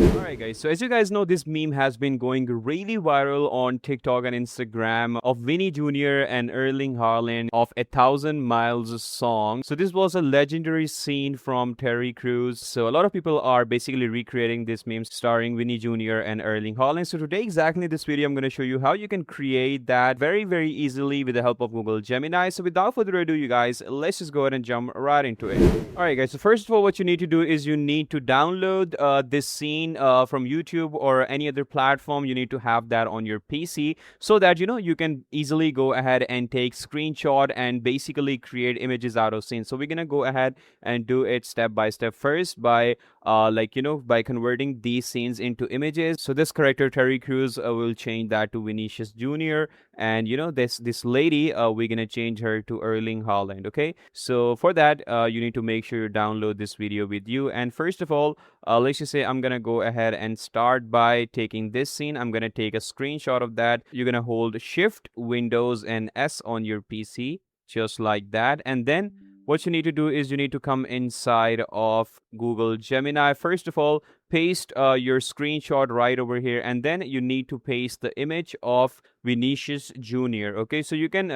Alright guys, so as you guys know, this meme has been going really viral on TikTok and Instagram of Vinny Jr. and Erling Haaland of A Thousand Miles song. So this was a legendary scene from Terry Crews. So a lot of people are basically recreating this meme starring Vinny Jr. and Erling Haaland. So today exactly this video I'm going to show you how you can create that very easily with the help of Google Gemini. So without further ado you guys, let's just go ahead and jump right into it. Alright guys, so first of all what you need to do is you need to download this scene from YouTube or any other platform. You need to have that on your PC so that you can easily go ahead and take screenshot and basically create images out of scenes. So we're gonna go ahead and do it step by step. First by by converting these scenes into images. So this character Terry Crews will change that to Vinicius Jr. and this lady we're gonna change her to Erling Haaland. Okay, so for that you need to make sure you download this video with you. And first of all, let's just say I'm gonna go ahead and start by taking this scene. I'm gonna take a screenshot of that. You're gonna hold Shift, Windows, and S on your PC, just like that. And then what you need to do is you need to come inside of Google Gemini. First of all, paste your screenshot right over here, and then you need to paste the image of Vinicius Jr. Okay, so you can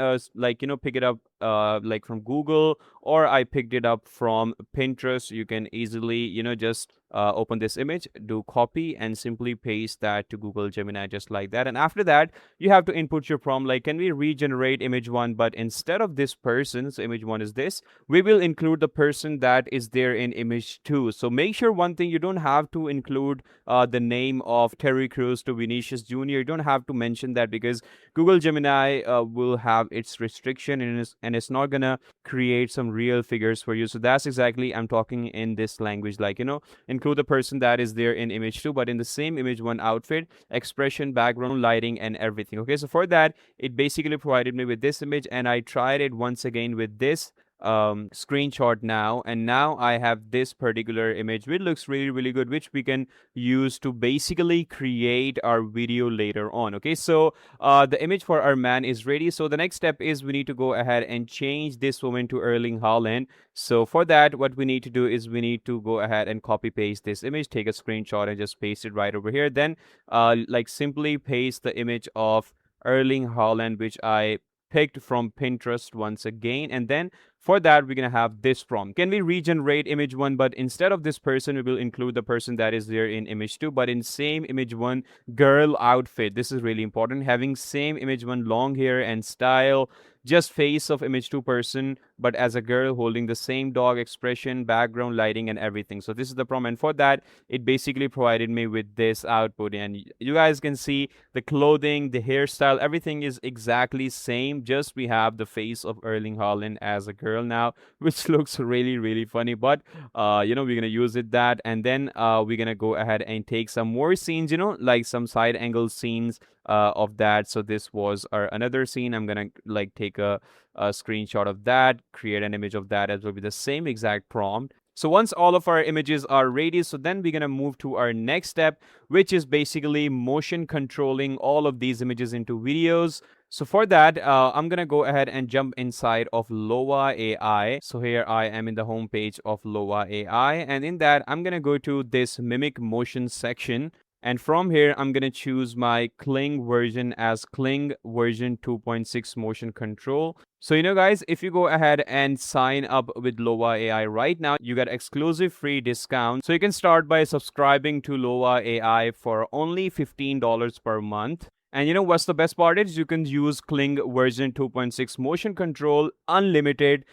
pick it up like from Google, or I picked it up from Pinterest. You can easily just open this image, do copy, and simply paste that to Google Gemini just like that. And after that you have to input your prompt like, can we regenerate image one, but instead of this person, so image one is this, we will include the person that is there in image two. So make sure one thing, you don't have to include the name of Terry Crews to Vinicius Jr. You don't have to mention that because Google Gemini will have its restriction and it's not gonna create some real figures for you. So that's exactly I'm talking in this language, like include the person that is there in image two, but in the same image one outfit, expression, background, lighting, and everything. Okay, so for that it basically provided me with this image, and I tried it once again with this screenshot now, and now I have this particular image which looks really good, which we can use to basically create our video later on. Okay, so the image for our man is ready. So the next step is we need to go ahead and change this woman to Erling Haaland. So for that what we need to do is we need to go ahead and copy paste this image, take a screenshot and just paste it right over here. Then simply paste the image of Erling Haaland which I picked from Pinterest once again. And then for that we're gonna have this prompt, can we regenerate image one, but instead of this person we will include the person that is there in image two, but in same image one girl outfit. This is really important, having same image one long hair and style, just face of image two person, but as a girl holding the same dog, expression, background, lighting, and everything. So this is the prompt, and for that it basically provided me with this output. And you guys can see the clothing, the hairstyle, everything is exactly same, just we have the face of Erling Haaland as a girl now, which looks really funny. But we're gonna use it that, and then we're gonna go ahead and take some more scenes, like some side angle scenes of that. So this was our another scene. I'm gonna take a screenshot of that, create an image of that as well with the same exact prompt. So once all of our images are ready, so then we're gonna move to our next step, which is basically motion controlling all of these images into videos. So for that, I'm gonna go ahead and jump inside of Loova AI. So here I am in the home page of Loova AI, and in that I'm gonna go to this mimic motion section. And from here, I'm going to choose my Kling version as Kling version 2.6 motion control. So, guys, if you go ahead and sign up with Loova AI right now, you get exclusive free discount. So you can start by subscribing to Loova AI for only $15 per month. And what's the best part is you can use Kling version 2.6 motion control unlimited,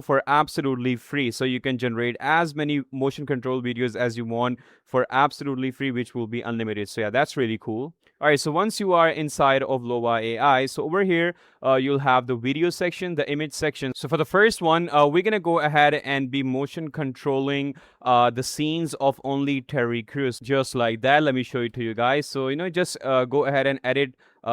for absolutely free. So you can generate as many motion control videos as you want for absolutely free, which will be unlimited. So yeah, that's really cool. All right, so once you are inside of Loova AI, so over here, you'll have the video section, the image section. So for the first one, we're going to go ahead and be motion controlling the scenes of only Terry Crews, just like that. Let me show it to you guys. So, just go ahead and edit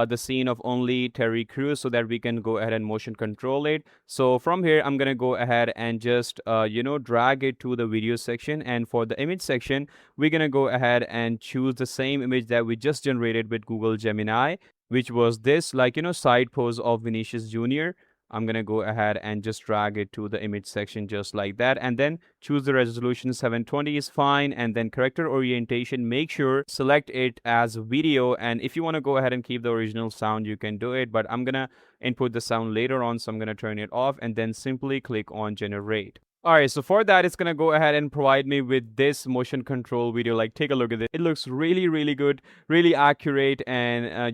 the scene of only Terry Crews so that we can go ahead and motion control it. So from here, I'm going to go ahead and just, drag it to the video section. And for the image section, we're going to go ahead and choose the same image that we just generated with Google Gemini, which was this, side pose of Vinicius Jr. I'm gonna go ahead and just drag it to the image section just like that, and then choose the resolution. 720 is fine, and then character orientation, make sure select it as video, and if you want to go ahead and keep the original sound, you can do it, but I'm gonna input the sound later on, so I'm gonna turn it off, and then simply click on generate. All right, so for that, it's gonna go ahead and provide me with this motion control video. Like, take a look at it. It looks really, really good, really accurate, and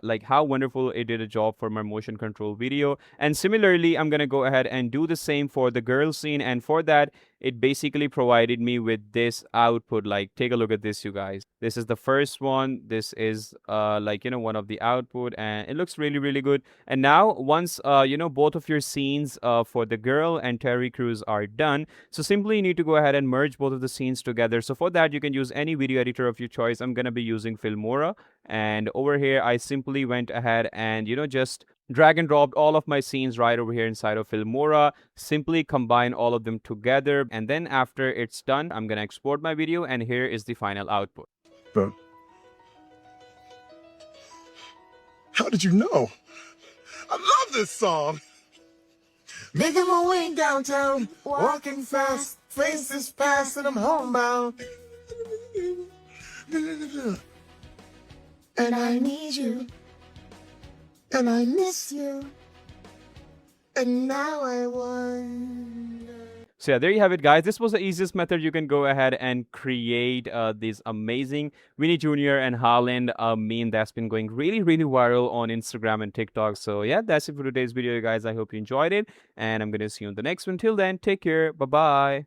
like how wonderful it did a job for my motion control video. And similarly, I'm gonna go ahead and do the same for the girl scene, and for that, it basically provided me with this output. Like, take a look at this, you guys. This is the first one. This is like, one of the output, and it looks really, really good. And now, once both of your scenes for the girl and Terry Crews are done, so simply you need to go ahead and merge both of the scenes together. So for that, you can use any video editor of your choice. I'm gonna be using Filmora, and over here I simply went ahead and just drag and dropped all of my scenes right over here inside of Filmora. Simply combine all of them together, and then after it's done, I'm gonna export my video, and here is the final output. But how did you know? I love this song. Making my way downtown, walking fast, faces pass, and I'm homebound. And I need you, and I miss you, and now I wonder. So yeah, there you have it, guys. This was the easiest method. You can go ahead and create this amazing Vinny Jr. and Haaland meme that's been going really, really viral on Instagram and TikTok. So yeah, that's it for today's video, guys. I hope you enjoyed it, and I'm going to see you in the next one. Till then, take care. Bye-bye.